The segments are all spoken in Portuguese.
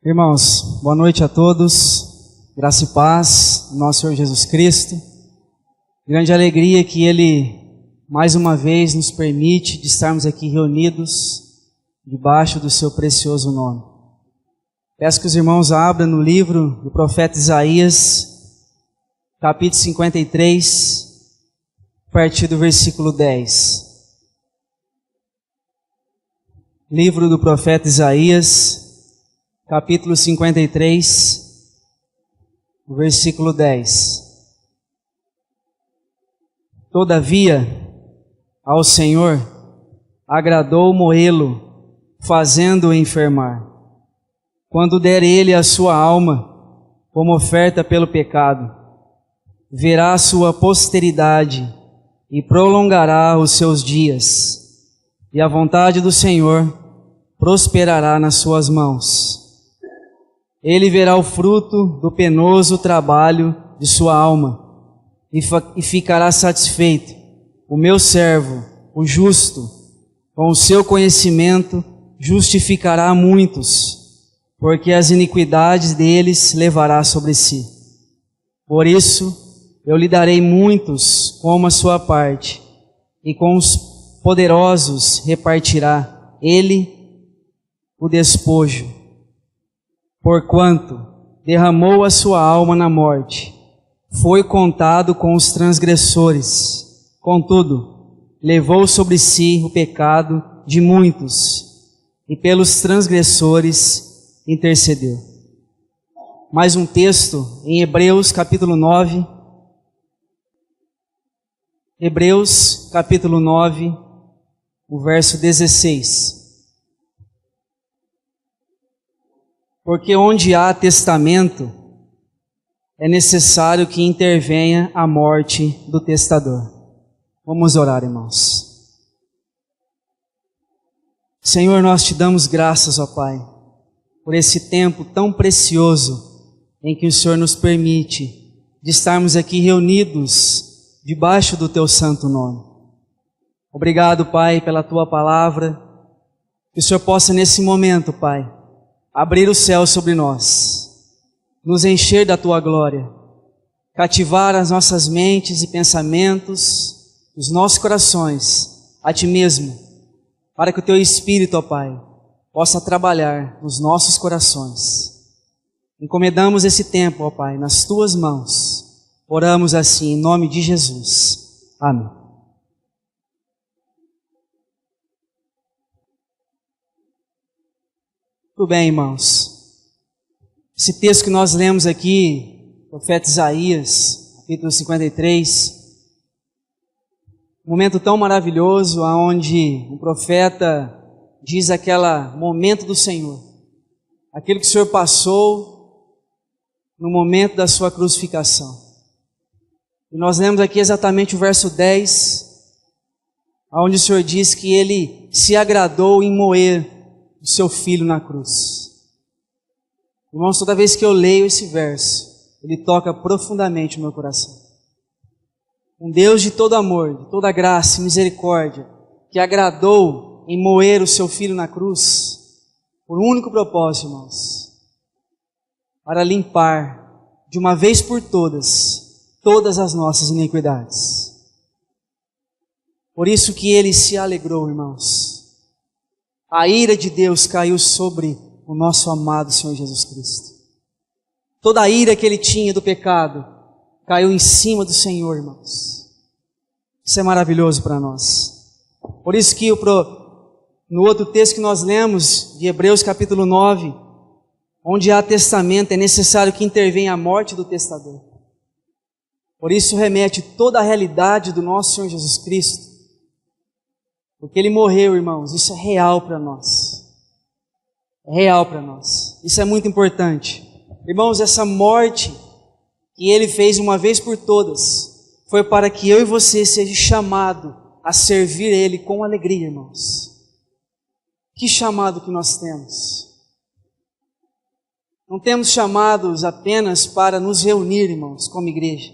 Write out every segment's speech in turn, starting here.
Irmãos, boa noite a todos, graça e paz, nosso Senhor Jesus Cristo. Grande alegria que Ele, mais uma vez, nos permite de estarmos aqui reunidos debaixo do Seu precioso nome. Peço que os irmãos abram no livro do profeta Isaías, capítulo 53, a partir do versículo 10. Livro do profeta Isaías, capítulo 53, versículo 10. Todavia, ao Senhor agradou moê-lo, fazendo-o enfermar. Quando der ele a sua alma como oferta pelo pecado, verá a sua posteridade e prolongará os seus dias, e a vontade do Senhor prosperará nas suas mãos. Ele verá o fruto do penoso trabalho de sua alma e ficará satisfeito. O meu servo, o justo, com o seu conhecimento justificará muitos, porque as iniquidades deles levará sobre si. Por isso eu lhe darei muitos como a sua parte, e com os poderosos repartirá ele o despojo. Porquanto derramou a sua alma na morte, foi contado com os transgressores. Contudo, levou sobre si o pecado de muitos, e pelos transgressores intercedeu. Mais um texto em Hebreus capítulo 9. Hebreus capítulo 9, o verso 16. Porque onde há testamento, é necessário que intervenha a morte do testador. Vamos orar, irmãos. Senhor, nós te damos graças, ó Pai, por esse tempo tão precioso em que o Senhor nos permite de estarmos aqui reunidos debaixo do Teu santo nome. Obrigado, Pai, pela Tua palavra. Que o Senhor possa nesse momento, Pai, abrir o céu sobre nós, nos encher da Tua glória, cativar as nossas mentes e pensamentos, os nossos corações, a Ti mesmo, para que o Teu Espírito, ó Pai, possa trabalhar nos nossos corações. Encomendamos esse tempo, ó Pai, nas Tuas mãos. Oramos assim, em nome de Jesus. Amém. Tudo bem, irmãos. Esse texto que nós lemos aqui, profeta Isaías, capítulo 53, um momento tão maravilhoso, onde o profeta diz aquele momento do Senhor, aquilo que o Senhor passou no momento da sua crucificação. E nós lemos aqui exatamente o verso 10, onde o Senhor diz que Ele se agradou em moer o seu filho na cruz. Irmãos, toda vez que eu leio esse verso, ele toca profundamente o meu coração. Um Deus de todo amor, de toda graça e misericórdia, que agradou em moer o seu filho na cruz, por um único propósito, irmãos, para limpar de uma vez por todas as nossas iniquidades. Por isso que ele se alegrou, irmãos. A ira de Deus caiu sobre o nosso amado Senhor Jesus Cristo. Toda a ira que ele tinha do pecado caiu em cima do Senhor, irmãos. Isso é maravilhoso para nós. Por isso que no outro texto que nós lemos, de Hebreus capítulo 9, onde há testamento, é necessário que intervenha a morte do testador. Por isso remete toda a realidade do nosso Senhor Jesus Cristo. Porque Ele morreu, irmãos, isso é real para nós. É real para nós. Isso é muito importante. Irmãos, essa morte que Ele fez uma vez por todas, foi para que eu e você seja chamado a servir Ele com alegria, irmãos. Que chamado que nós temos. Não temos chamados apenas para nos reunir, irmãos, como igreja.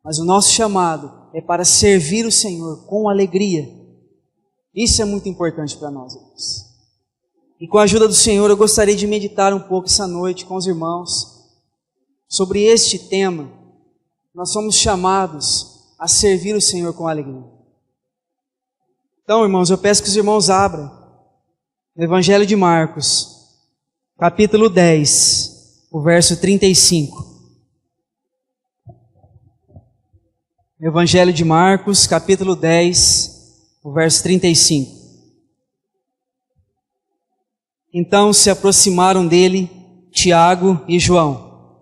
Mas o nosso chamado é para servir o Senhor com alegria. Isso é muito importante para nós, irmãos. E com a ajuda do Senhor, eu gostaria de meditar um pouco essa noite com os irmãos sobre este tema. Nós somos chamados a servir o Senhor com alegria. Então, irmãos, eu peço que os irmãos abram no Evangelho de Marcos, capítulo 10, o verso 35. Evangelho de Marcos, capítulo 10, o verso 35. Então se aproximaram dele Tiago e João,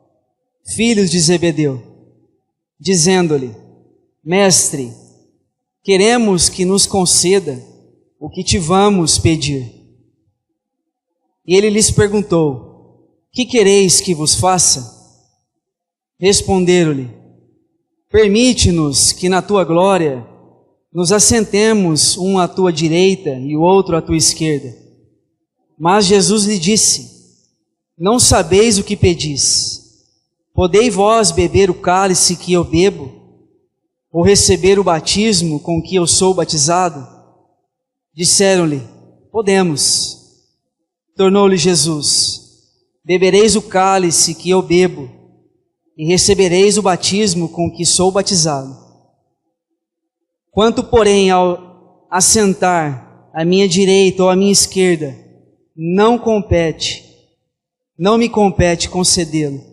filhos de Zebedeu, dizendo-lhe: Mestre, queremos que nos conceda o que te vamos pedir. E ele lhes perguntou: Que quereis que vos faça? Responderam-lhe: Permite-nos que na tua glória nos assentemos um à tua direita e o outro à tua esquerda. Mas Jesus lhe disse: Não sabeis o que pedis. Podei vós beber o cálice que eu bebo, ou receber o batismo com que eu sou batizado? Disseram-lhe: Podemos. Tornou-lhe Jesus: Bebereis o cálice que eu bebo, e recebereis o batismo com que sou batizado. Quanto, porém, ao assentar à minha direita ou à minha esquerda, não me compete concedê-lo,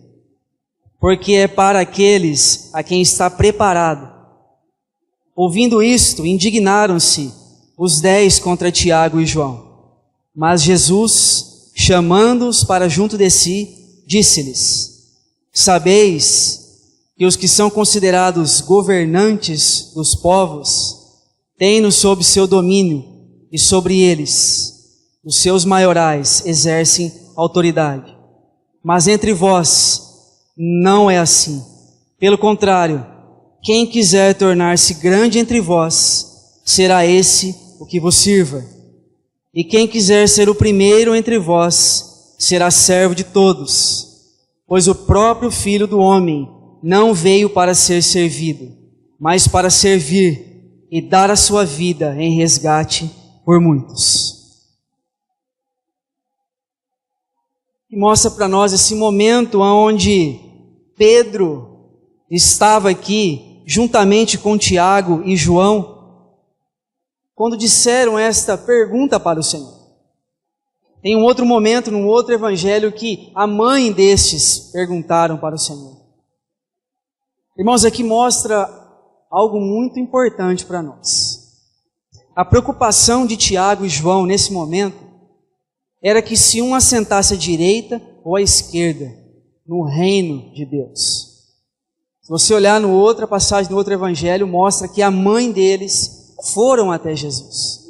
porque é para aqueles a quem está preparado. Ouvindo isto, indignaram-se os 10 contra Tiago e João. Mas Jesus, chamando-os para junto de si, disse-lhes: Sabeis que os que são considerados governantes dos povos têm-no sob seu domínio, e sobre eles os seus maiorais exercem autoridade. Mas entre vós não é assim. Pelo contrário, quem quiser tornar-se grande entre vós, será esse o que vos sirva. E quem quiser ser o primeiro entre vós, será servo de todos. Pois o próprio Filho do Homem não veio para ser servido, mas para servir e dar a sua vida em resgate por muitos. E mostra para nós esse momento onde Pedro estava aqui, juntamente com Tiago e João, quando disseram esta pergunta para o Senhor. Tem um outro momento, num outro evangelho, que a mãe destes perguntaram para o Senhor. Irmãos, aqui mostra algo muito importante para nós. A preocupação de Tiago e João nesse momento era que se um assentasse à direita ou à esquerda no reino de Deus. Se você olhar no outra passagem, no outro evangelho, mostra que a mãe deles foram até Jesus.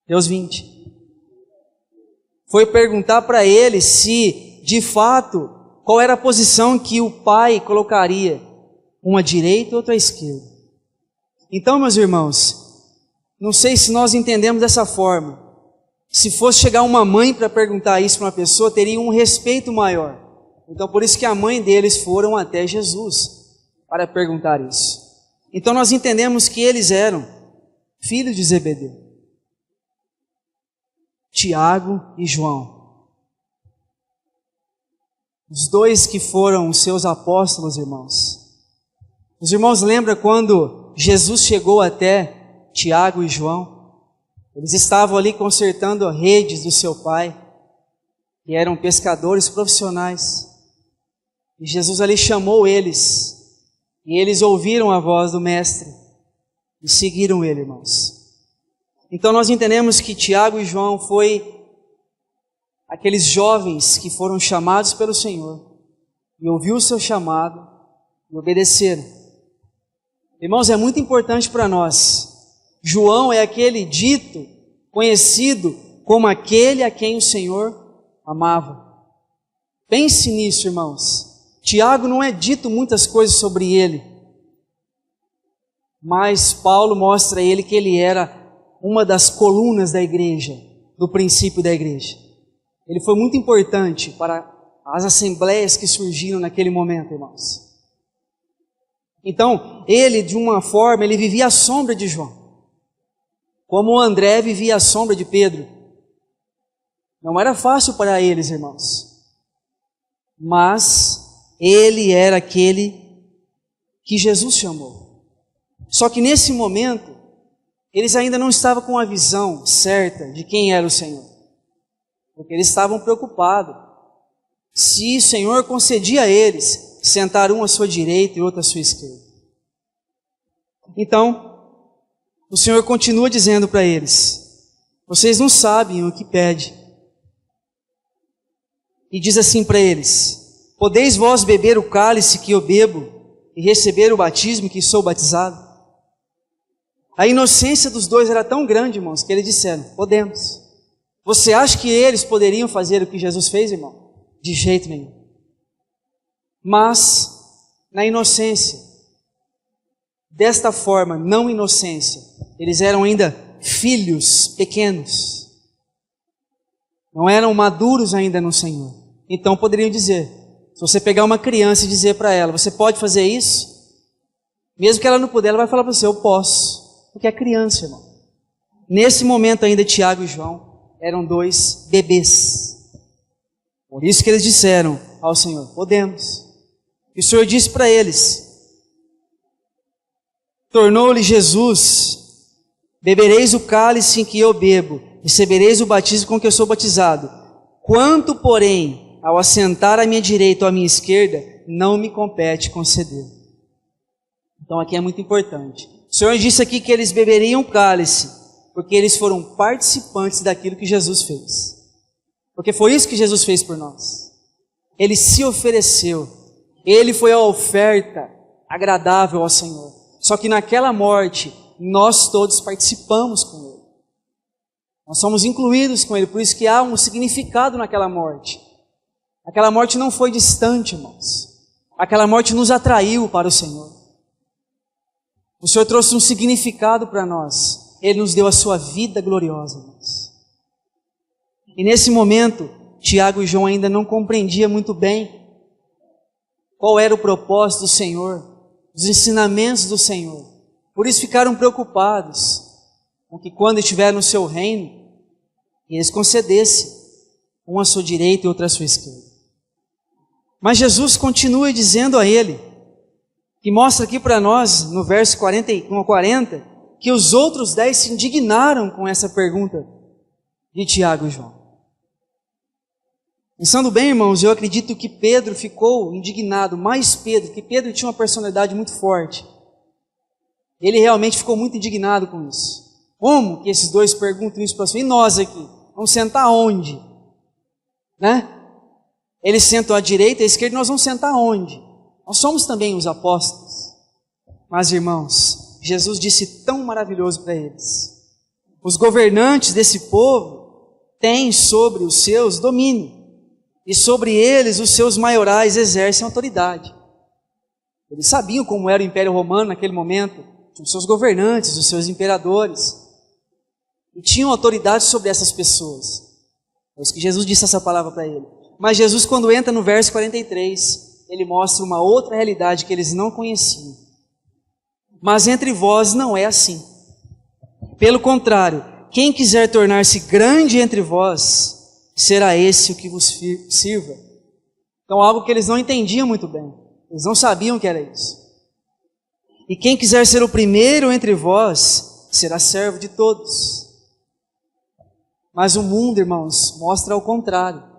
Deus 20. Foi perguntar para ele se, de fato, qual era a posição que o pai colocaria, uma à direita e outra à esquerda. Então, meus irmãos, não sei se nós entendemos dessa forma. Se fosse chegar uma mãe para perguntar isso para uma pessoa, teria um respeito maior. Então, por isso que a mãe deles foram até Jesus para perguntar isso. Então, nós entendemos que eles eram filhos de Zebedeu, Tiago e João. Os dois que foram os seus apóstolos, irmãos. Os irmãos lembram quando Jesus chegou até Tiago e João? Eles estavam ali consertando redes do seu pai, que eram pescadores profissionais. E Jesus ali chamou eles, e eles ouviram a voz do Mestre, e seguiram ele, irmãos. Então nós entendemos que Tiago e João foi aqueles jovens que foram chamados pelo Senhor, e ouviu o seu chamado, e obedeceram. Irmãos, é muito importante para nós. João é aquele dito, conhecido como aquele a quem o Senhor amava. Pense nisso, irmãos. Tiago não é dito muitas coisas sobre ele, mas Paulo mostra a ele que ele era uma das colunas da igreja, do princípio da igreja. Ele foi muito importante para as assembleias que surgiram naquele momento, irmãos. Então, ele, de uma forma, ele vivia à sombra de João, como o André vivia à sombra de Pedro. Não era fácil para eles, irmãos. Mas ele era aquele que Jesus chamou. Só que nesse momento, eles ainda não estavam com a visão certa de quem era o Senhor. Porque eles estavam preocupados se o Senhor concedia a eles sentar um à sua direita e outro à sua esquerda. Então, o Senhor continua dizendo para eles: vocês não sabem o que pedem. E diz assim para eles: podeis vós beber o cálice que eu bebo e receber o batismo que sou batizado? A inocência dos dois era tão grande, irmãos, que eles disseram: podemos. Você acha que eles poderiam fazer o que Jesus fez, irmão? De jeito nenhum. Mas, na inocência, desta forma, não inocência, eles eram ainda filhos pequenos. Não eram maduros ainda no Senhor. Então poderiam dizer, se você pegar uma criança e dizer para ela: você pode fazer isso? Mesmo que ela não puder, ela vai falar para você: eu posso. Porque é criança, irmão. Nesse momento ainda, Tiago e João eram dois bebês. Por isso que eles disseram ao Senhor: podemos. E o Senhor disse para eles: tornou-lhe Jesus: bebereis o cálice em que eu bebo, recebereis o batismo com que eu sou batizado. Quanto, porém, ao assentar à minha direita ou à minha esquerda, não me compete conceder. Então aqui é muito importante. O Senhor disse aqui que eles beberiam o cálice, porque eles foram participantes daquilo que Jesus fez. Porque foi isso que Jesus fez por nós. Ele se ofereceu. Ele foi a oferta agradável ao Senhor. Só que naquela morte, nós todos participamos com Ele. Nós somos incluídos com Ele, por isso que há um significado naquela morte. Aquela morte não foi distante, irmãos. Aquela morte nos atraiu para o Senhor. O Senhor trouxe um significado para nós. Ele nos deu a sua vida gloriosa, irmãos. E nesse momento, Tiago e João ainda não compreendiam muito bem qual era o propósito do Senhor, os ensinamentos do Senhor. Por isso ficaram preocupados com que quando estiver no seu reino, eles concedessem um à sua direita e outro à sua esquerda. Mas Jesus continua dizendo a ele, que mostra aqui para nós, no verso 40, que os outros 10 se indignaram com essa pergunta de Tiago e João. Pensando bem, irmãos, eu acredito que Pedro ficou indignado, mais Pedro, que Pedro tinha uma personalidade muito forte. Ele realmente ficou muito indignado com isso. Como que esses dois perguntam isso para você? E nós aqui? Vamos sentar onde? Né? Eles sentam à direita e à esquerda, nós vamos sentar onde? Nós somos também os apóstolos. Mas, irmãos, Jesus disse tão maravilhoso para eles. Os governantes desse povo têm sobre os seus domínio. E sobre eles os seus maiorais exercem autoridade. Eles sabiam como era o Império Romano naquele momento. Tinham os seus governantes, os seus imperadores. E tinham autoridade sobre essas pessoas. É isso que Jesus disse essa palavra para ele. Mas Jesus, quando entra no verso 43, ele mostra uma outra realidade que eles não conheciam. Mas entre vós não é assim. Pelo contrário, quem quiser tornar-se grande entre vós, será esse o que vos sirva. Então, algo que eles não entendiam muito bem. Eles não sabiam que era isso. E quem quiser ser o primeiro entre vós, será servo de todos. Mas o mundo, irmãos, mostra ao contrário.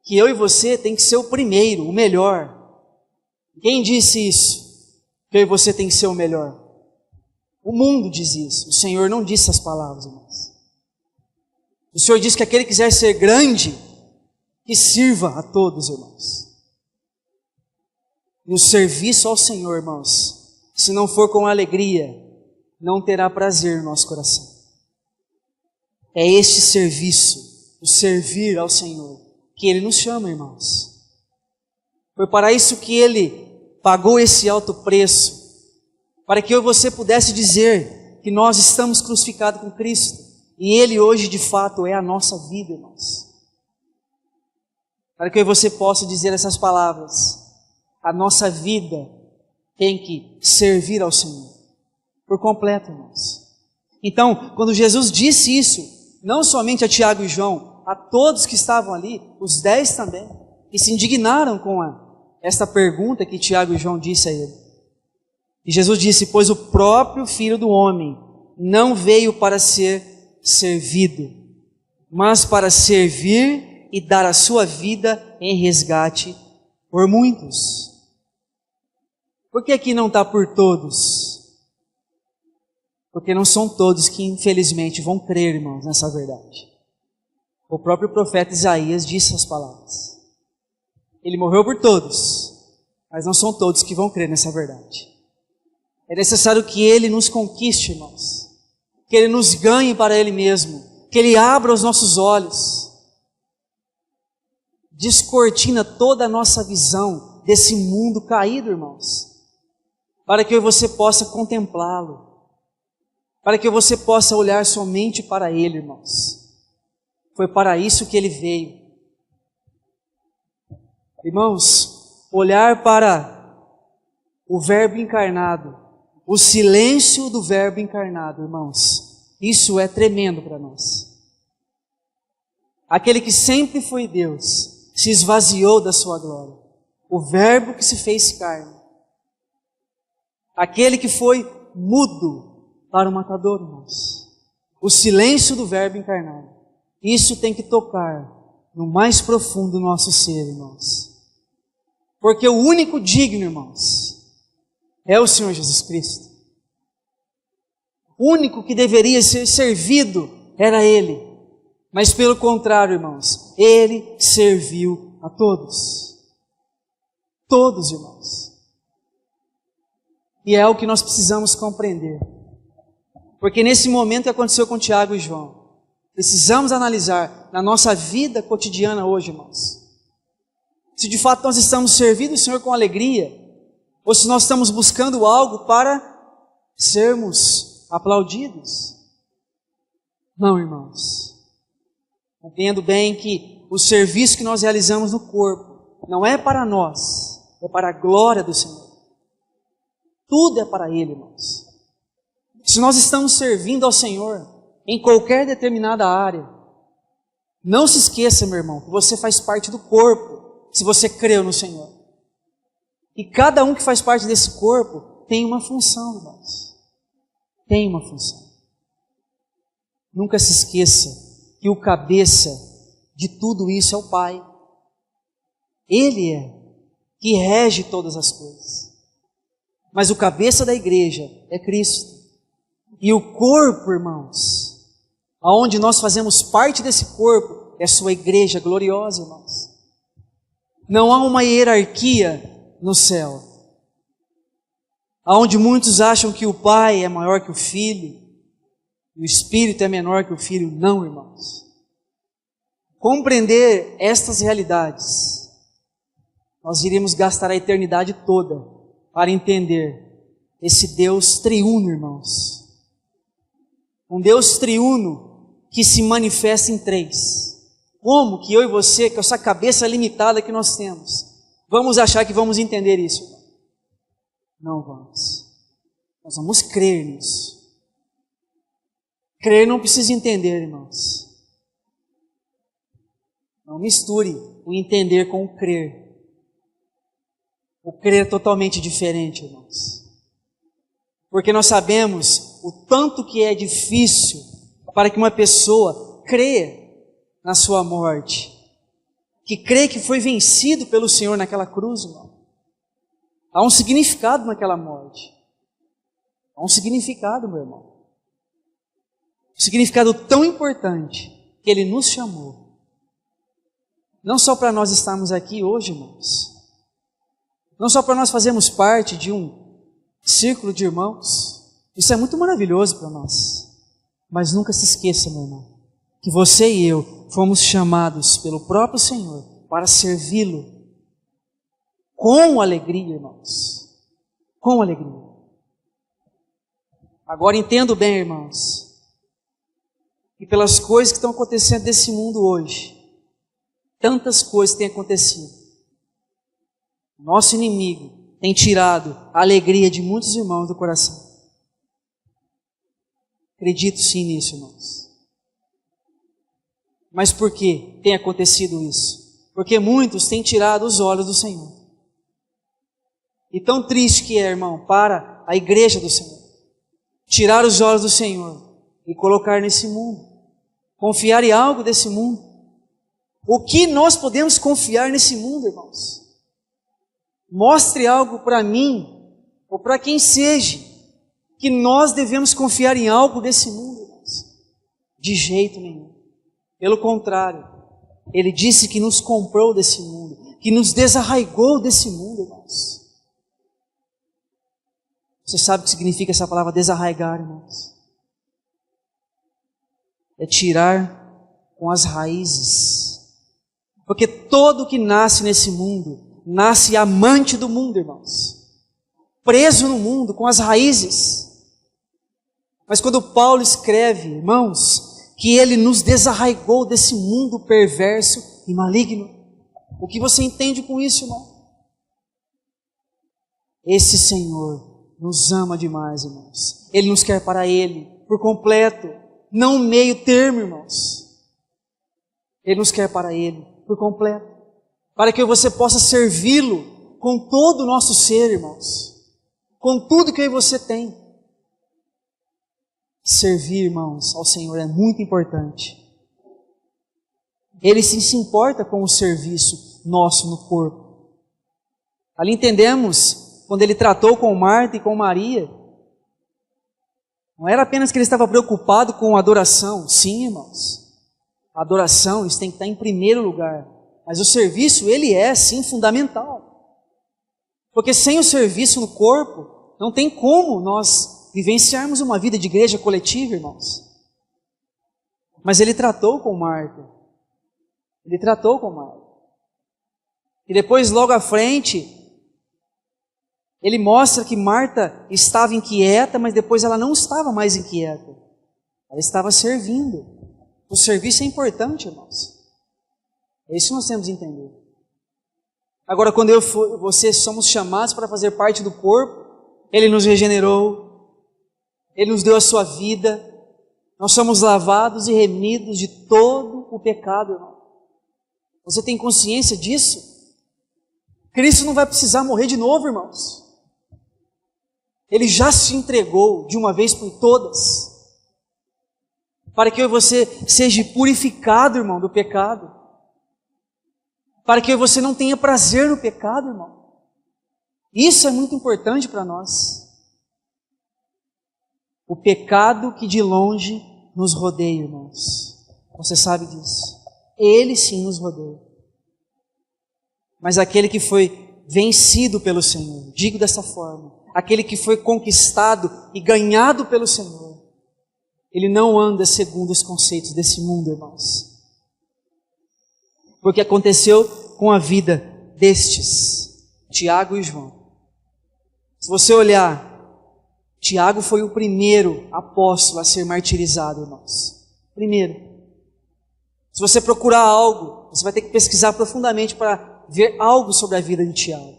Que eu e você tem que ser o primeiro, o melhor. Quem disse isso? Que eu e você tem que ser o melhor. O mundo diz isso. O Senhor não disse essas palavras, irmãos. O Senhor diz que aquele que quiser ser grande, que sirva a todos, irmãos. E o serviço ao Senhor, irmãos, se não for com alegria, não terá prazer no nosso coração. É este serviço, o servir ao Senhor, que Ele nos chama, irmãos. Foi para isso que Ele pagou esse alto preço, para que eu e você pudesse dizer que nós estamos crucificados com Cristo, e Ele hoje de fato é a nossa vida, irmãos. Para que eu e você possa dizer essas palavras, a nossa vida tem que servir ao Senhor, por completo, irmãos. Então, quando Jesus disse isso, não somente a Tiago e João, a todos que estavam ali, os 10 também, que se indignaram com esta pergunta que Tiago e João disse a ele. E Jesus disse: pois o próprio Filho do Homem não veio para ser servido, mas para servir e dar a sua vida em resgate por muitos. Por que aqui não está por todos? Porque não são todos que infelizmente vão crer, irmãos, nessa verdade. O próprio profeta Isaías disse essas palavras. Ele morreu por todos, mas não são todos que vão crer nessa verdade. É necessário que Ele nos conquiste, irmãos, que Ele nos ganhe para Ele mesmo, que Ele abra os nossos olhos, descortina toda a nossa visão desse mundo caído, irmãos, para que você possa contemplá-lo, para que você possa olhar somente para Ele, irmãos. Foi para isso que Ele veio. Irmãos, olhar para o Verbo encarnado, o silêncio do Verbo encarnado, irmãos, isso é tremendo para nós. Aquele que sempre foi Deus, se esvaziou da sua glória. O Verbo que se fez carne. Aquele que foi mudo para o matador, irmãos. O silêncio do Verbo encarnado. Isso tem que tocar no mais profundo do nosso ser, irmãos. Porque o único digno, irmãos, é o Senhor Jesus Cristo. O único que deveria ser servido era Ele. Mas pelo contrário, irmãos, Ele serviu a todos. Todos, irmãos. E é o que nós precisamos compreender. Porque nesse momento que aconteceu com Tiago e João, precisamos analisar na nossa vida cotidiana hoje, irmãos. Se de fato nós estamos servindo o Senhor com alegria, ou se nós estamos buscando algo para sermos aplaudidos. Não, irmãos. Compreendo bem que o serviço que nós realizamos no corpo não é para nós, é para a glória do Senhor. Tudo é para Ele, irmãos. Se nós estamos servindo ao Senhor em qualquer determinada área, não se esqueça, meu irmão, que você faz parte do corpo, se você creu no Senhor. E cada um que faz parte desse corpo tem uma função, irmãos. Tem uma função. Nunca se esqueça que o cabeça de tudo isso é o Pai. Ele é que rege todas as coisas. Mas o cabeça da igreja é Cristo. E o corpo, irmãos, aonde nós fazemos parte desse corpo, é a sua igreja gloriosa, irmãos. Não há uma hierarquia no céu, aonde muitos acham que o Pai é maior que o Filho, e o Espírito é menor que o Filho. Não, irmãos. Compreender estas realidades, nós iremos gastar a eternidade toda para entender esse Deus triuno, irmãos. Um Deus triuno que se manifesta em três. Como que eu e você, com essa cabeça limitada que nós temos, vamos achar que vamos entender isso? Não vamos. Nós vamos crer nisso. Crer não precisa entender, irmãos. Não misture o entender com o crer. O crer é totalmente diferente, irmãos. Porque nós sabemos o tanto que é difícil para que uma pessoa crê na sua morte, que crê que foi vencido pelo Senhor naquela cruz, irmão. Há um significado naquela morte. Há um significado, meu irmão. Um significado tão importante que Ele nos chamou. Não só para nós estarmos aqui hoje, irmãos. Não só para nós fazermos parte de um círculo de irmãos. Isso é muito maravilhoso para nós. Mas nunca se esqueça, meu irmão, que você e eu fomos chamados pelo próprio Senhor para servi-lo com alegria, irmãos. Com alegria. Agora entendo bem, irmãos, que pelas coisas que estão acontecendo nesse mundo hoje, tantas coisas têm acontecido. Nosso inimigo tem tirado a alegria de muitos irmãos do coração. Acredito sim nisso, irmãos. Mas por que tem acontecido isso? Porque muitos têm tirado os olhos do Senhor. E tão triste que é, irmão, para a igreja do Senhor, tirar os olhos do Senhor e colocar nesse mundo, confiar em algo desse mundo. O que nós podemos confiar nesse mundo, irmãos? Mostre algo para mim, ou para quem seja, que nós devemos confiar em algo desse mundo, irmãos. De jeito nenhum. Pelo contrário, Ele disse que nos comprou desse mundo, que nos desarraigou desse mundo, irmãos. Você sabe o que significa essa palavra desarraigar, irmãos? É tirar com as raízes. Porque todo que nasce nesse mundo, nasce amante do mundo, irmãos. Preso no mundo, com as raízes. Mas quando Paulo escreve, irmãos, que Ele nos desarraigou desse mundo perverso e maligno, o que você entende com isso, irmão? Esse Senhor nos ama demais, irmãos. Ele nos quer para Ele, por completo, não meio termo, irmãos. Ele nos quer para Ele, por completo, para que você possa servi-lo com todo o nosso ser, irmãos, com tudo que eu e você tem. Servir, irmãos, ao Senhor é muito importante. Ele se importa com o serviço nosso no corpo. Ali entendemos, quando Ele tratou com Marta e com Maria, não era apenas que Ele estava preocupado com a adoração. Sim, irmãos, a adoração, isso tem que estar em primeiro lugar. Mas o serviço, ele é, sim, fundamental. Porque sem o serviço no corpo, não tem como nós vivenciarmos uma vida de igreja coletiva, irmãos. Mas Ele tratou com Marta. Ele tratou com Marta. E depois, logo à frente, Ele mostra que Marta estava inquieta, mas depois ela não estava mais inquieta. Ela estava servindo. O serviço é importante, irmãos. É isso que nós temos que entender. Agora, quando eu e você somos chamados para fazer parte do corpo, Ele nos regenerou, Ele nos deu a sua vida, nós somos lavados e remidos de todo o pecado, irmão. Você tem consciência disso? Cristo não vai precisar morrer de novo, irmãos. Ele já se entregou de uma vez por todas, para que eu e você seja purificado, irmão, do pecado. Para que você não tenha prazer no pecado, irmão. Isso é muito importante para nós. O pecado que de longe nos rodeia, irmãos. Você sabe disso. Ele sim nos rodeia. Mas aquele que foi vencido pelo Senhor, digo dessa forma, aquele que foi conquistado e ganhado pelo Senhor, ele não anda segundo os conceitos desse mundo, irmãos. Porque aconteceu com a vida destes, Tiago e João. Se você olhar, Tiago foi o primeiro apóstolo a ser martirizado, irmãos. Primeiro. Se você procurar algo, você vai ter que pesquisar profundamente para ver algo sobre a vida de Tiago.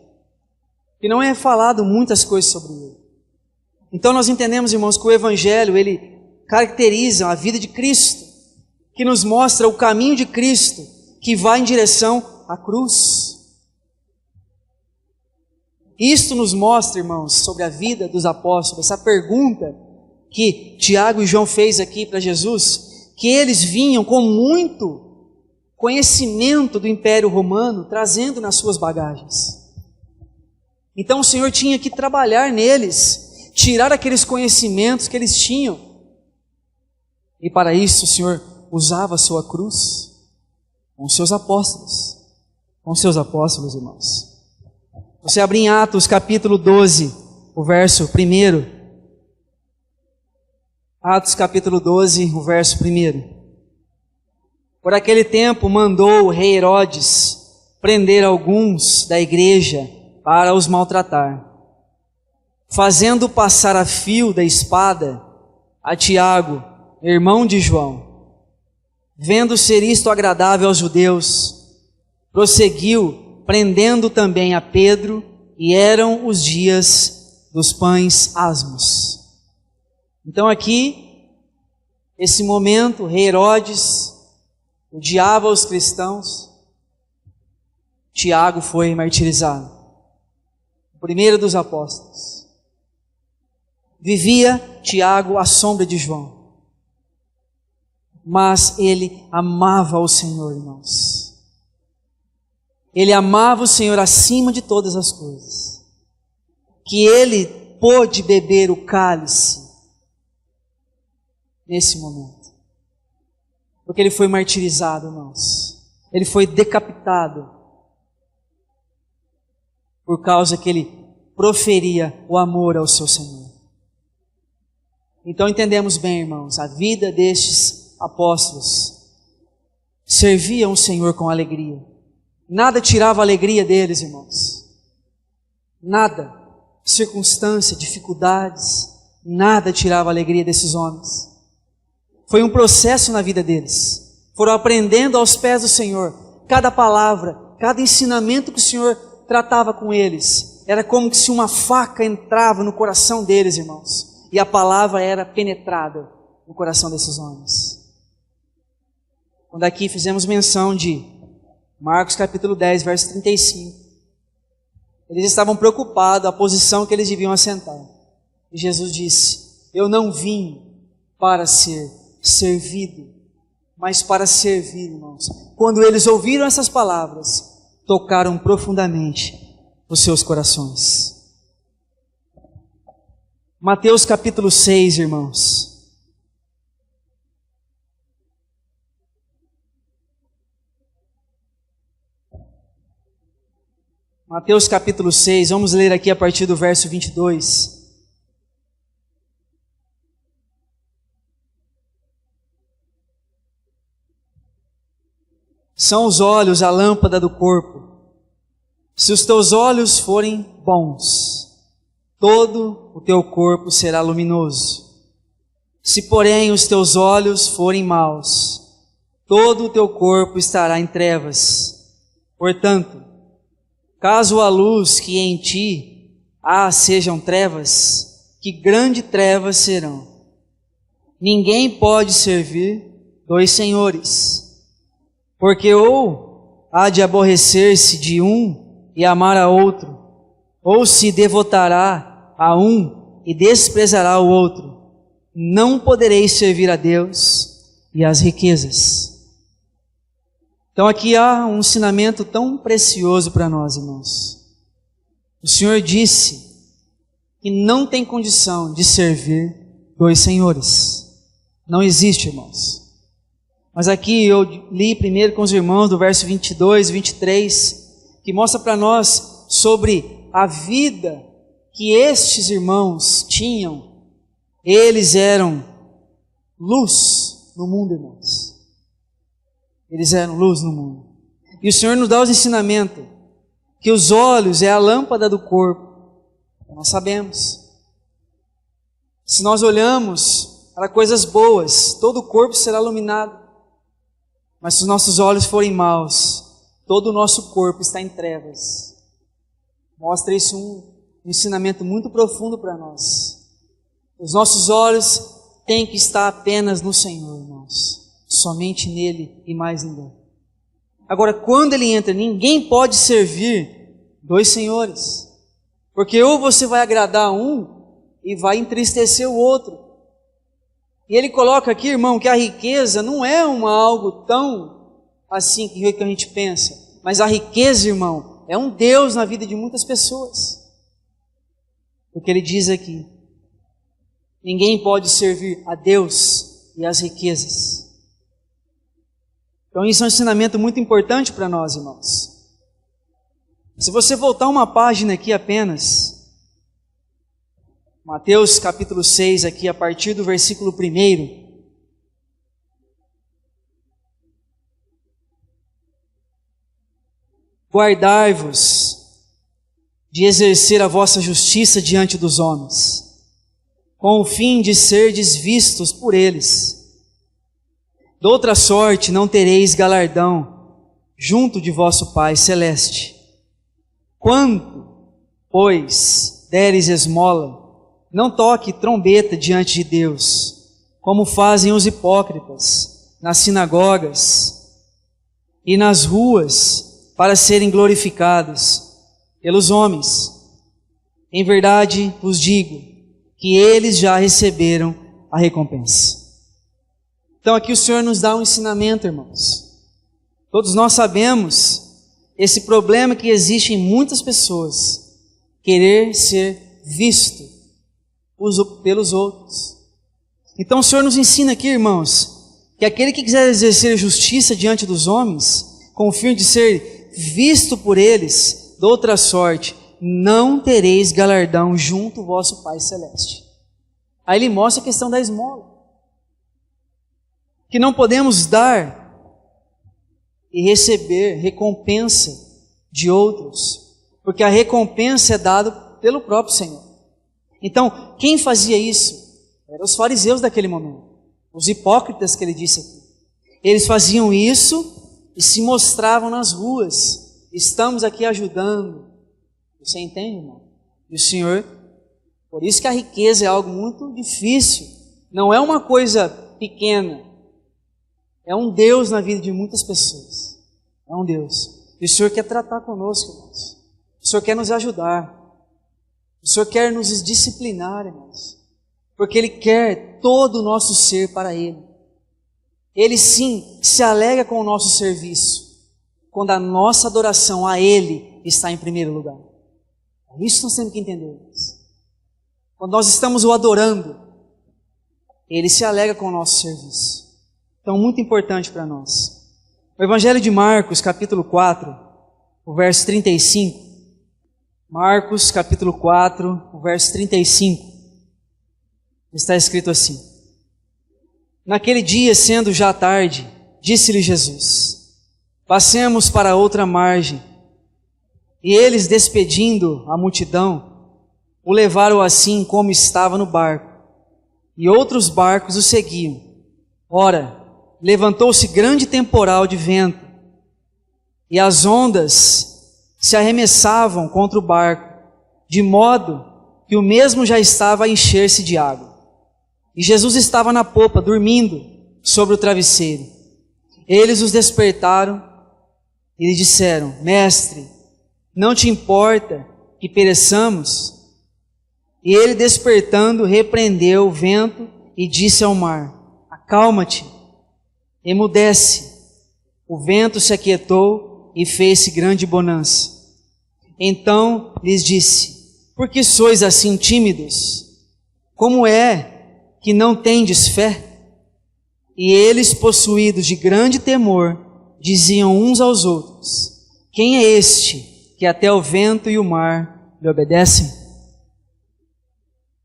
E não é falado muitas coisas sobre ele. Então nós entendemos, irmãos, que o Evangelho, ele caracteriza a vida de Cristo, que nos mostra o caminho de Cristo, que vai em direção à cruz. Isto nos mostra, irmãos, sobre a vida dos apóstolos, essa pergunta que Tiago e João fez aqui para Jesus, que eles vinham com muito conhecimento do Império Romano, trazendo nas suas bagagens. Então o Senhor tinha que trabalhar neles, tirar aqueles conhecimentos que eles tinham. E para isso o Senhor usava a sua cruz com os seus apóstolos. Com os seus apóstolos, irmãos. Você abre em Atos capítulo 12, o verso 1. Atos capítulo 12, o verso 1. Por aquele tempo mandou o rei Herodes prender alguns da igreja para os maltratar, fazendo passar a fio da espada a Tiago, irmão de João. Vendo ser isto agradável aos judeus, prosseguiu, prendendo também a Pedro, e eram os dias dos pães asmos. Então aqui, esse momento, o rei Herodes, odiava os cristãos, Tiago foi martirizado. O primeiro dos apóstolos. Vivia Tiago à sombra de João. Mas ele amava o Senhor, irmãos. Ele amava o Senhor acima de todas as coisas. Que ele pôde beber o cálice nesse momento. Porque ele foi martirizado, irmãos. Ele foi decapitado. Por causa que ele proferia o amor ao seu Senhor. Então entendemos bem, irmãos, a vida destes apóstolos. Serviam o Senhor com alegria. Nada tirava a alegria deles, irmãos. Nada. Circunstância, dificuldades, nada tirava a alegria desses homens. Foi um processo na vida deles. Foram aprendendo aos pés do Senhor. Cada palavra, cada ensinamento que o Senhor tratava com eles, era como se uma faca entrava no coração deles, irmãos. E a palavra era penetrada no coração desses homens. Quando aqui fizemos menção de Marcos capítulo 10, verso 35. Eles estavam preocupados, a posição que eles deviam assentar. E Jesus disse, eu não vim para ser servido, mas para servir, irmãos. Quando eles ouviram essas palavras, tocaram profundamente os seus corações. Mateus capítulo 6, irmãos. Mateus capítulo 6, vamos ler aqui a partir do verso 22. São os olhos a lâmpada do corpo. Se os teus olhos forem bons, todo o teu corpo será luminoso. Se, porém, os teus olhos forem maus, todo o teu corpo estará em trevas. Portanto, caso a luz que em ti há sejam trevas, que grande trevas serão. Ninguém pode servir dois senhores, porque ou há de aborrecer-se de um e amar a outro, ou se devotará a um e desprezará o outro. Não podereis servir a Deus e às riquezas. Então aqui há um ensinamento tão precioso para nós, irmãos. O Senhor disse que não tem condição de servir dois senhores. Não existe, irmãos. Mas aqui eu li primeiro com os irmãos do verso 22 e 23, que mostra para nós sobre a vida que estes irmãos tinham. Eles eram luz no mundo, irmãos. Eles eram luz no mundo. E o Senhor nos dá os ensinamentos que os olhos é a lâmpada do corpo. Nós sabemos. Se nós olhamos para coisas boas, todo o corpo será iluminado. Mas se os nossos olhos forem maus, todo o nosso corpo está em trevas. Mostra isso um ensinamento muito profundo para nós. Os nossos olhos têm que estar apenas no Senhor, irmãos. Somente nele e mais ninguém. Agora, quando ele entra, ninguém pode servir dois senhores. Porque ou você vai agradar um e vai entristecer o outro. E ele coloca aqui, irmão, que a riqueza não é algo tão assim que a gente pensa. Mas a riqueza, irmão, é um Deus na vida de muitas pessoas. Porque ele diz aqui, ninguém pode servir a Deus e às riquezas. Então isso é um ensinamento muito importante para nós, irmãos. Se você voltar uma página aqui apenas, Mateus capítulo 6, aqui a partir do versículo 1. Guardai-vos de exercer a vossa justiça diante dos homens, com o fim de serdes vistos por eles. De outra sorte não tereis galardão junto de vosso Pai celeste. Quando, pois, deres esmola, não toque trombeta diante de Deus, como fazem os hipócritas nas sinagogas e nas ruas para serem glorificados pelos homens. Em verdade vos digo que eles já receberam a recompensa. Então aqui o Senhor nos dá um ensinamento, irmãos. Todos nós sabemos esse problema que existe em muitas pessoas, querer ser visto pelos outros. Então o Senhor nos ensina aqui, irmãos, que aquele que quiser exercer justiça diante dos homens, com o fim de ser visto por eles, de outra sorte, não tereis galardão junto ao vosso Pai Celeste. Aí ele mostra a questão da esmola, que não podemos dar e receber recompensa de outros, porque a recompensa é dada pelo próprio Senhor. Então, quem fazia isso? Eram os fariseus daquele momento, os hipócritas que ele disse aqui. Eles faziam isso e se mostravam nas ruas. Estamos aqui ajudando. Você entende, irmão? E o Senhor, por isso que a riqueza é algo muito difícil. Não é uma coisa pequena. É um Deus na vida de muitas pessoas. É um Deus. E o Senhor quer tratar conosco, irmãos. O Senhor quer nos ajudar. O Senhor quer nos disciplinar, irmãos. Porque Ele quer todo o nosso ser para Ele. Ele sim se alegra com o nosso serviço, quando a nossa adoração a Ele está em primeiro lugar. É isso que nós temos que entender, irmãos. Quando nós estamos o adorando, Ele se alegra com o nosso serviço. Então, muito importante para nós. O Evangelho de Marcos, capítulo 4, o verso 35. Marcos, capítulo 4, o verso 35. Está escrito assim: naquele dia, sendo já tarde, disse-lhe Jesus: passemos para outra margem. E eles, despedindo a multidão, o levaram assim como estava no barco, e outros barcos o seguiam. Ora, levantou-se grande temporal de vento, e as ondas se arremessavam contra o barco, de modo que o mesmo já estava a encher-se de água. E Jesus estava na popa, dormindo sobre o travesseiro. Eles os despertaram e lhe disseram: Mestre, não te importa que pereçamos? E ele, despertando, repreendeu o vento e disse ao mar: acalma-te, emudece. O vento se aquietou e fez-se grande bonança. Então lhes disse: por que sois assim tímidos? Como é que não tendes fé? E eles, possuídos de grande temor, diziam uns aos outros: quem é este que até o vento e o mar lhe obedecem?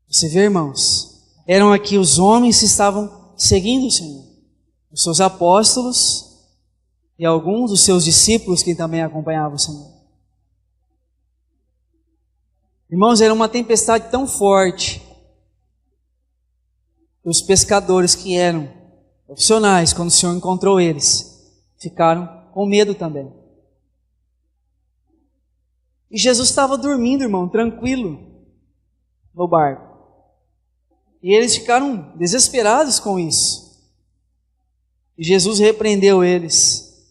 Você vê, irmãos, eram aqui os homens que estavam seguindo o Senhor, os seus apóstolos e alguns dos seus discípulos que também acompanhavam o Senhor. Irmãos, era uma tempestade tão forte. Os pescadores que eram profissionais, quando o Senhor encontrou eles, ficaram com medo também. E Jesus estava dormindo, irmão, tranquilo, no barco. E eles ficaram desesperados com isso. E Jesus repreendeu eles: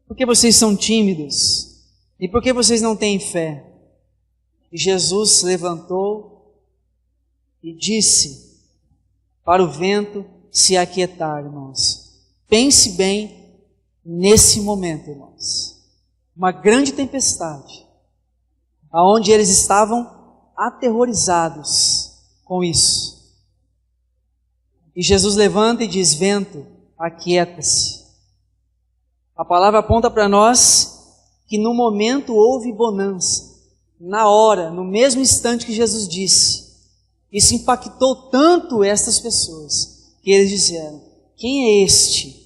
por que vocês são tímidos? E por que vocês não têm fé? E Jesus se levantou e disse para o vento se aquietar, irmãos. Pense bem nesse momento, irmãos. Uma grande tempestade, aonde eles estavam aterrorizados com isso. E Jesus levanta e diz: vento, aquieta-se. A palavra aponta para nós que no momento houve bonança. Na hora, no mesmo instante que Jesus disse. Isso impactou tanto estas pessoas, que eles disseram: quem é este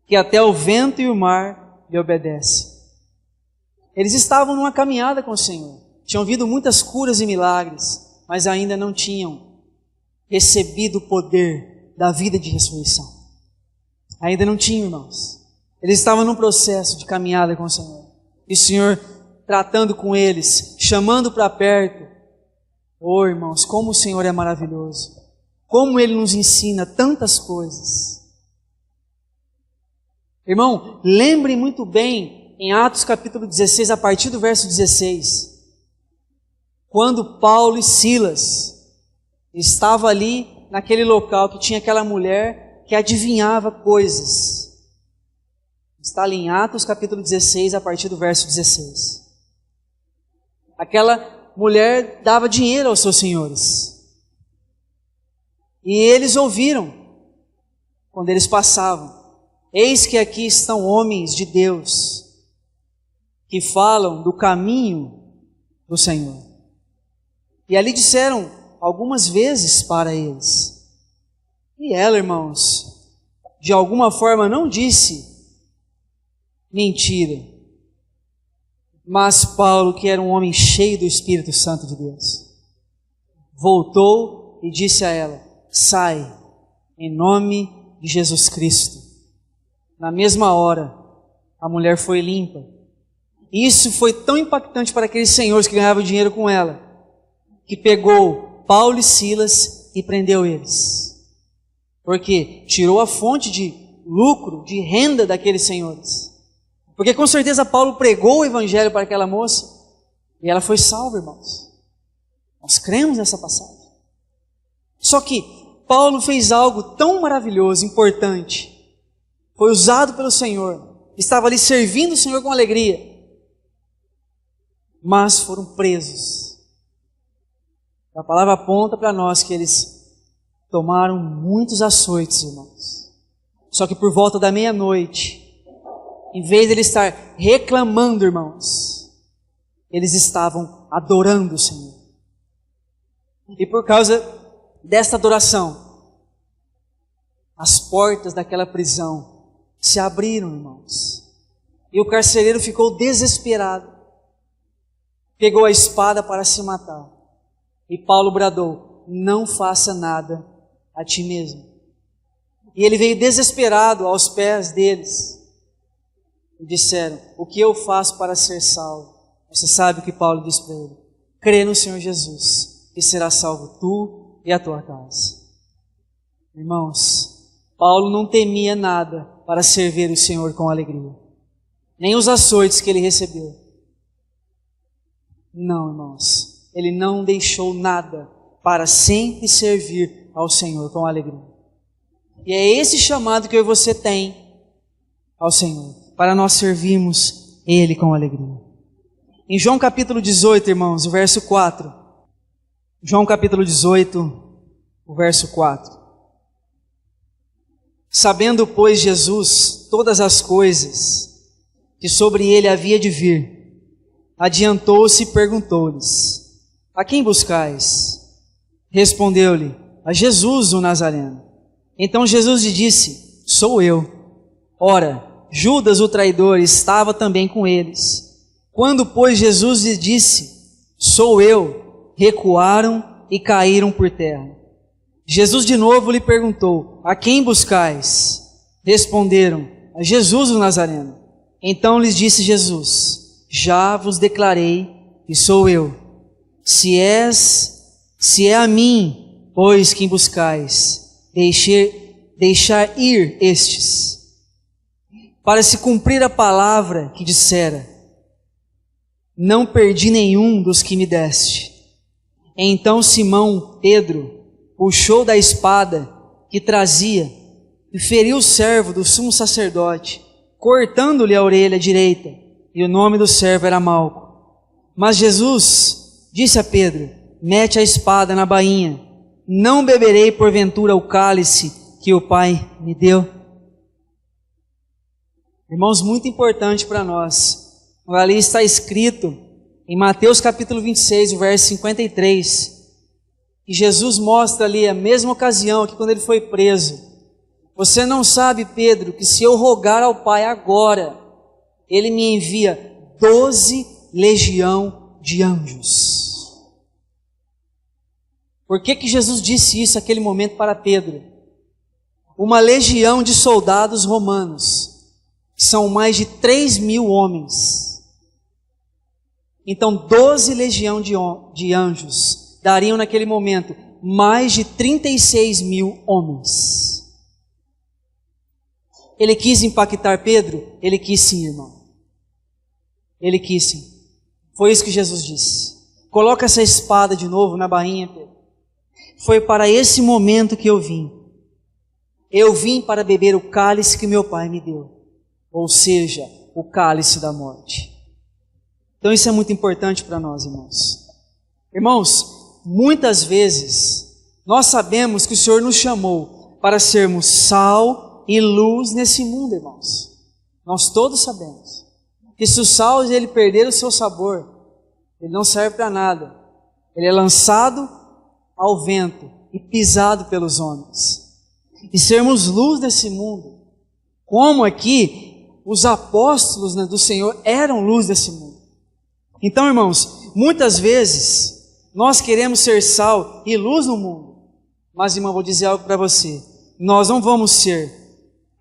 que até o vento e o mar lhe obedecem? Eles estavam numa caminhada com o Senhor, tinham visto muitas curas e milagres, mas ainda não tinham recebido o poder da vida de ressurreição. Ainda não tinham, irmãos. Eles estavam num processo de caminhada com o Senhor. E o Senhor tratando com eles, chamando para perto. Oh, irmãos, como o Senhor é maravilhoso. Como Ele nos ensina tantas coisas. Irmão, lembre muito bem em Atos capítulo 16, a partir do verso 16, quando Paulo e Silas estavam ali naquele local que tinha aquela mulher que adivinhava coisas. Está ali em Atos capítulo 16, a partir do verso 16. Aquela mulher dava dinheiro aos seus senhores. E eles ouviram, quando eles passavam: eis que aqui estão homens de Deus, que falam do caminho do Senhor. E ali disseram algumas vezes para eles. E ela, irmãos, de alguma forma não disse mentira. Mas Paulo, que era um homem cheio do Espírito Santo de Deus, voltou e disse a ela: sai, em nome de Jesus Cristo. Na mesma hora, a mulher foi limpa. E isso foi tão impactante para aqueles senhores que ganhavam dinheiro com ela, que pegou Paulo e Silas e prendeu eles. Porque tirou a fonte de lucro, de renda daqueles senhores. Porque com certeza Paulo pregou o evangelho para aquela moça e ela foi salva, irmãos. Nós cremos nessa passagem. Só que Paulo fez algo tão maravilhoso, importante. Foi usado pelo Senhor. Estava ali servindo o Senhor com alegria. Mas foram presos. A palavra aponta para nós que eles tomaram muitos açoites, irmãos. Só que por volta da meia-noite, em vez de eles estar reclamando, irmãos, eles estavam adorando o Senhor. E por causa desta adoração, as portas daquela prisão se abriram, irmãos. E o carcereiro ficou desesperado. Pegou a espada para se matar. E Paulo bradou: não faça nada a ti mesmo. E ele veio desesperado aos pés deles. E disseram: o que eu faço para ser salvo? Você sabe o que Paulo disse para ele: crê no Senhor Jesus, e serás salvo tu e a tua casa. Irmãos, Paulo não temia nada para servir o Senhor com alegria. Nem os açoites que ele recebeu. Não, irmãos, ele não deixou nada para sempre servir ao Senhor com alegria. E é esse chamado que eu e você tem ao Senhor, para nós servirmos Ele com alegria. Em João capítulo 18, irmãos, o verso 4. João capítulo 18, o verso 4. Sabendo, pois, Jesus todas as coisas que sobre ele havia de vir, adiantou-se e perguntou-lhes: a quem buscais? Respondeu-lhe: a Jesus o Nazareno. Então Jesus lhe disse: sou eu. Ora, Judas o traidor estava também com eles. Quando, pois, Jesus lhe disse: sou eu, recuaram e caíram por terra. Jesus de novo lhe perguntou: a quem buscais? Responderam: a Jesus o Nazareno. Então lhes disse Jesus: já vos declarei que sou eu. Se é a mim, pois, quem buscais, deixar ir estes, para se cumprir a palavra que dissera: não perdi nenhum dos que me deste. Então Simão Pedro puxou da espada que trazia e feriu o servo do sumo sacerdote, cortando-lhe a orelha direita, e o nome do servo era Malco. Mas Jesus disse a Pedro: mete a espada na bainha, não beberei porventura o cálice que o Pai me deu? Irmãos, muito importante para nós, ali está escrito em Mateus capítulo 26, o verso 53, que Jesus mostra ali a mesma ocasião que quando ele foi preso: você não sabe, Pedro, que se eu rogar ao Pai agora, Ele me envia 12 legião de anjos. Por que Jesus disse isso naquele momento para Pedro? Uma legião de soldados romanos são mais de 3.000 homens. Então 12 legião de anjos dariam naquele momento mais de 36.000 homens. Ele quis impactar Pedro? Ele quis sim, irmão. Ele quis sim. Foi isso que Jesus disse. Coloca essa espada de novo na bainha, Pedro. Foi para esse momento que eu vim. Eu vim para beber o cálice que meu Pai me deu. Ou seja, o cálice da morte. Então isso é muito importante para nós, irmãos. Irmãos, muitas vezes nós sabemos que o Senhor nos chamou para sermos sal e luz nesse mundo, irmãos. Nós todos sabemos que se o sal ele perder o seu sabor, ele não serve para nada. Ele é lançado ao vento e pisado pelos homens. E sermos luz nesse mundo, como aqui os apóstolos do Senhor eram luz desse mundo. Então, irmãos, muitas vezes nós queremos ser sal e luz no mundo. Mas, irmão, vou dizer algo para você. Nós não vamos ser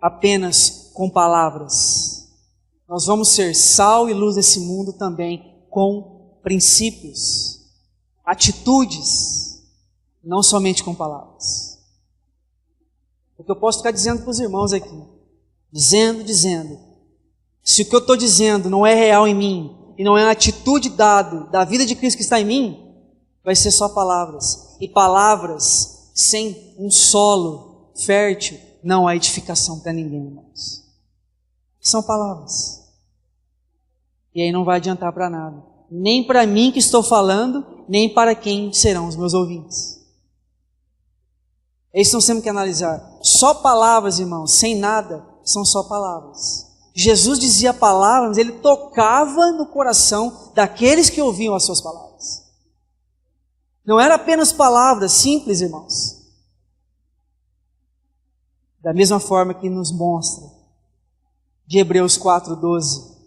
apenas com palavras. Nós vamos ser sal e luz nesse mundo também com princípios, atitudes, não somente com palavras. Porque eu posso ficar dizendo para os irmãos aqui, dizendo, se o que eu estou dizendo não é real em mim, e não é a atitude da vida de Cristo que está em mim, vai ser só palavras. E palavras sem um solo fértil não há edificação para ninguém, irmãos. São palavras. E aí não vai adiantar para nada. Nem para mim que estou falando, nem para quem serão os meus ouvintes. É isso que nós temos que analisar. Só palavras, irmãos, sem nada, são só palavras. Jesus dizia palavras, ele tocava no coração daqueles que ouviam as suas palavras. Não era apenas palavras simples, irmãos. Da mesma forma que nos mostra, de Hebreus 4:12,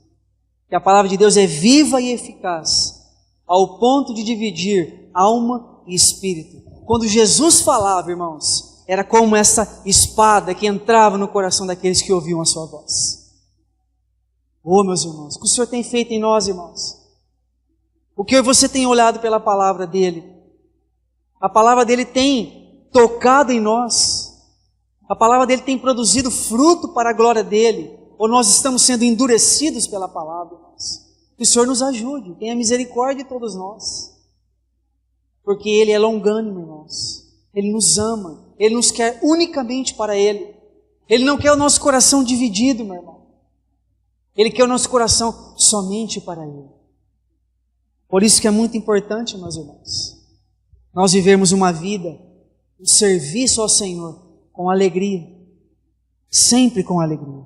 que a palavra de Deus é viva e eficaz, ao ponto de dividir alma e espírito. Quando Jesus falava, irmãos, era como essa espada que entrava no coração daqueles que ouviam a sua voz. Oh, meus irmãos, o que o Senhor tem feito em nós, irmãos? O que você tem olhado pela palavra dEle? A palavra dEle tem tocado em nós. A palavra dEle tem produzido fruto para a glória dEle. Ou nós estamos sendo endurecidos pela palavra, irmãos? Que o Senhor nos ajude, tenha misericórdia de todos nós. Porque Ele é longânimo, irmãos. Ele nos ama. Ele nos quer unicamente para Ele. Ele não quer o nosso coração dividido, meu irmão. Ele quer o nosso coração somente para Ele. Por isso que é muito importante, meus irmãos, nós vivemos uma vida de serviço ao Senhor com alegria. Sempre com alegria.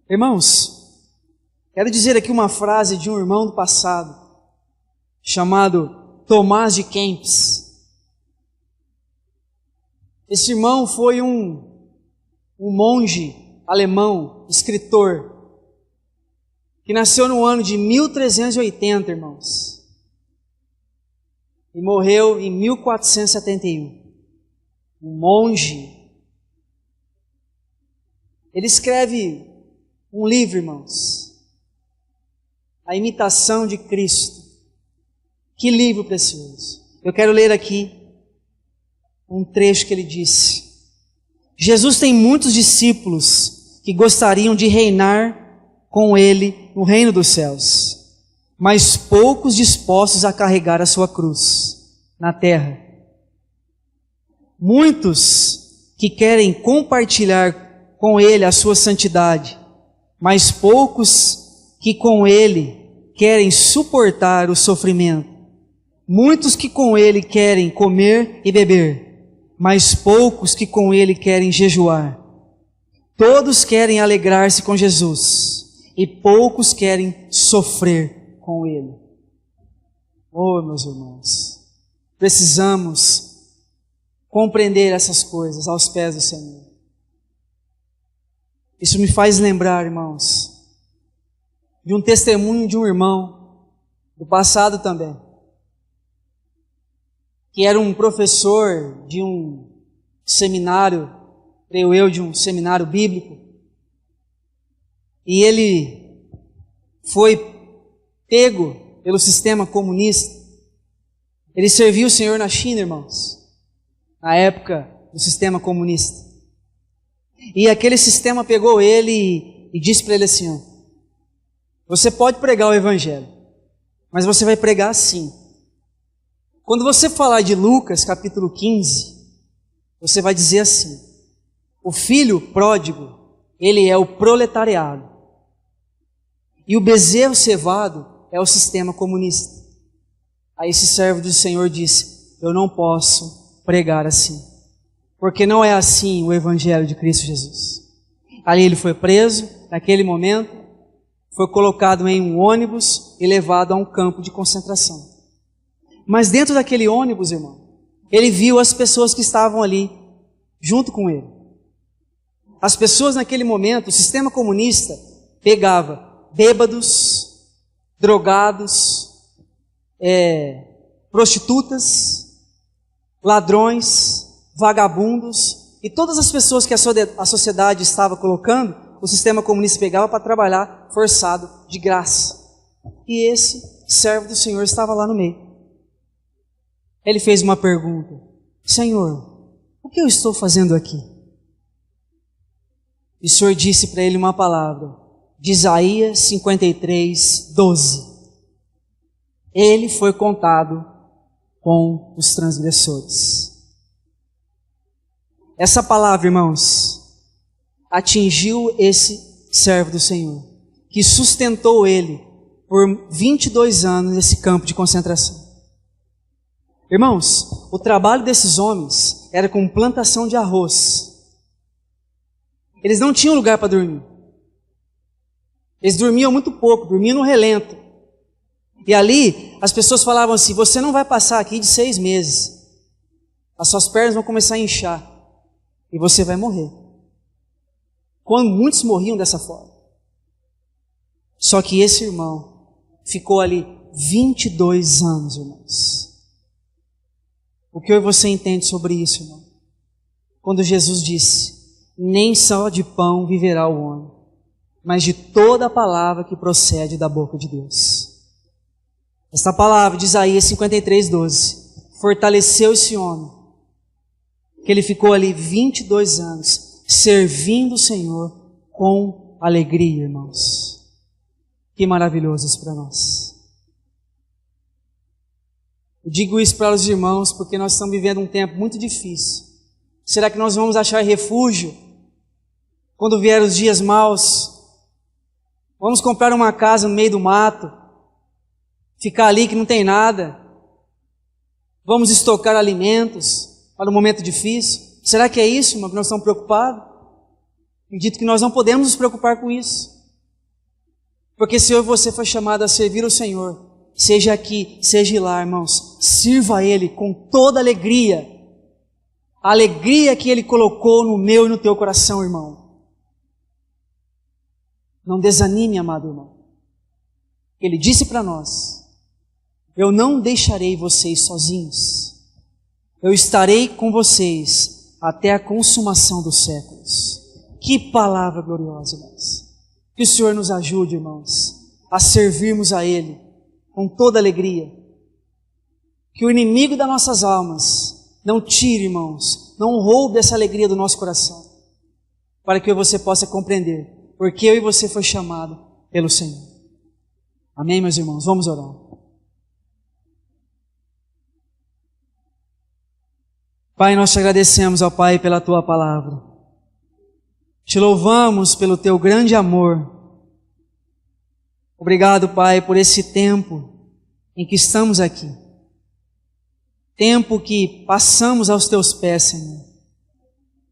Irmãos, quero dizer aqui uma frase de um irmão do passado, chamado Tomás de Kempis. Esse irmão foi um monge alemão, escritor, que nasceu no ano de 1380, irmãos, e morreu em 1471. Um monge. Ele escreve um livro, irmãos, A Imitação de Cristo. Que livro precioso. Eu quero ler aqui um trecho que ele disse. Jesus tem muitos discípulos que gostariam de reinar com Ele no reino dos céus, mas poucos dispostos a carregar a sua cruz na terra. Muitos que querem compartilhar com Ele a sua santidade, mas poucos que com Ele querem suportar o sofrimento. Muitos que com Ele querem comer e beber, mas poucos que com Ele querem jejuar. Todos querem alegrar-se com Jesus, e poucos querem sofrer com Ele. Oh, meus irmãos, precisamos compreender essas coisas aos pés do Senhor. Isso me faz lembrar, irmãos, de um testemunho de um irmão, do passado também, que era um professor de um seminário, creio eu, de um seminário bíblico, e ele foi pego pelo sistema comunista. Ele serviu o Senhor na China, irmãos, na época do sistema comunista. E aquele sistema pegou ele e disse para ele assim, ó, você pode pregar o Evangelho, mas você vai pregar assim. Quando você falar de Lucas capítulo 15, você vai dizer assim, o filho pródigo, ele é o proletariado. E o bezerro cevado é o sistema comunista. Aí esse servo do Senhor disse, eu não posso pregar assim, porque não é assim o Evangelho de Cristo Jesus. Ali ele foi preso, naquele momento, foi colocado em um ônibus e levado a um campo de concentração. Mas dentro daquele ônibus, irmão, ele viu as pessoas que estavam ali, junto com ele. As pessoas naquele momento, o sistema comunista pegava bêbados, drogados, prostitutas, ladrões, vagabundos, e todas as pessoas que a sociedade estava colocando, o sistema comunista pegava para trabalhar forçado, de graça. E esse servo do Senhor estava lá no meio. Ele fez uma pergunta, Senhor, o que eu estou fazendo aqui? E o Senhor disse para ele uma palavra, de Isaías 53, 12. Ele foi contado com os transgressores. Essa palavra, irmãos, atingiu esse servo do Senhor, que sustentou ele por 22 anos nesse campo de concentração. Irmãos, o trabalho desses homens era com plantação de arroz. Eles não tinham lugar para dormir. Eles dormiam muito pouco, dormiam no relento. E ali, as pessoas falavam assim, você não vai passar aqui de 6 meses. As suas pernas vão começar a inchar. E você vai morrer. Quando muitos morriam dessa forma. Só que esse irmão ficou ali 22 anos, irmãos. O que eu e você entende sobre isso, irmão? Quando Jesus disse, nem só de pão viverá o homem, mas de toda a palavra que procede da boca de Deus. Esta palavra de Isaías 53, 12, fortaleceu esse homem, que ele ficou ali 22 anos, servindo o Senhor com alegria, irmãos. Que maravilhoso isso para nós. Eu digo isso para os irmãos porque nós estamos vivendo um tempo muito difícil. Será que nós vamos achar refúgio quando vier os dias maus? Vamos comprar uma casa no meio do mato, ficar ali que não tem nada? Vamos estocar alimentos para um momento difícil? Será que é isso, irmão, que nós estamos preocupados? Acredito que nós não podemos nos preocupar com isso. Porque se eu e você foi chamado a servir o Senhor, seja aqui, seja lá, irmãos, sirva a Ele com toda alegria. A alegria que Ele colocou no meu e no teu coração, irmão. Não desanime, amado irmão. Ele disse para nós, eu não deixarei vocês sozinhos. Eu estarei com vocês até a consumação dos séculos. Que palavra gloriosa, irmãos. Que o Senhor nos ajude, irmãos, a servirmos a Ele com toda alegria. Que o inimigo das nossas almas não tire, irmãos, não roube essa alegria do nosso coração, para que você possa compreender porque eu e você foi chamado pelo Senhor. Amém, meus irmãos? Vamos orar. Pai, nós te agradecemos, ó Pai, pela Tua palavra. Te louvamos pelo Teu grande amor. Obrigado, Pai, por esse tempo em que estamos aqui. Tempo que passamos aos Teus pés, Senhor.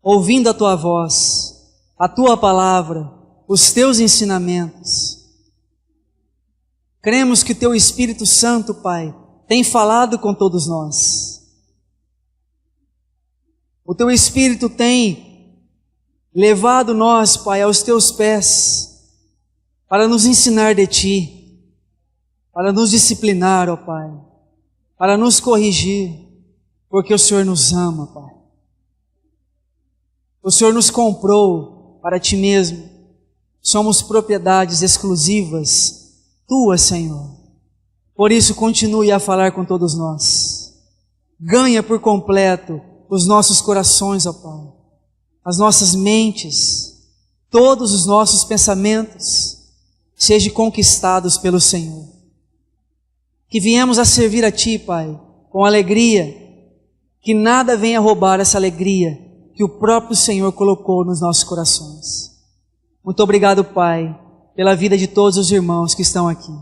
Ouvindo a Tua voz, a Tua palavra, os Teus ensinamentos. Cremos que o Teu Espírito Santo, Pai, tem falado com todos nós. O Teu Espírito tem levado nós, Pai, aos Teus pés, para nos ensinar de Ti, para nos disciplinar, ó Pai, para nos corrigir, porque o Senhor nos ama, Pai. O Senhor nos comprou para Ti mesmo. Somos propriedades exclusivas Tuas, Senhor. Por isso, continue a falar com todos nós. Ganha por completo os nossos corações, ó Pai. as nossas mentes, todos os nossos pensamentos, sejam conquistados pelo Senhor. Que viemos a servir a Ti, Pai, com alegria, que nada venha roubar essa alegria que o próprio Senhor colocou nos nossos corações. Muito obrigado, Pai, pela vida de todos os irmãos que estão aqui.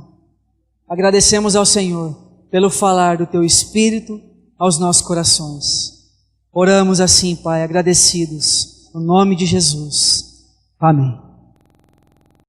Agradecemos ao Senhor pelo falar do Teu Espírito aos nossos corações. Oramos assim, Pai, agradecidos, no nome de Jesus. Amém.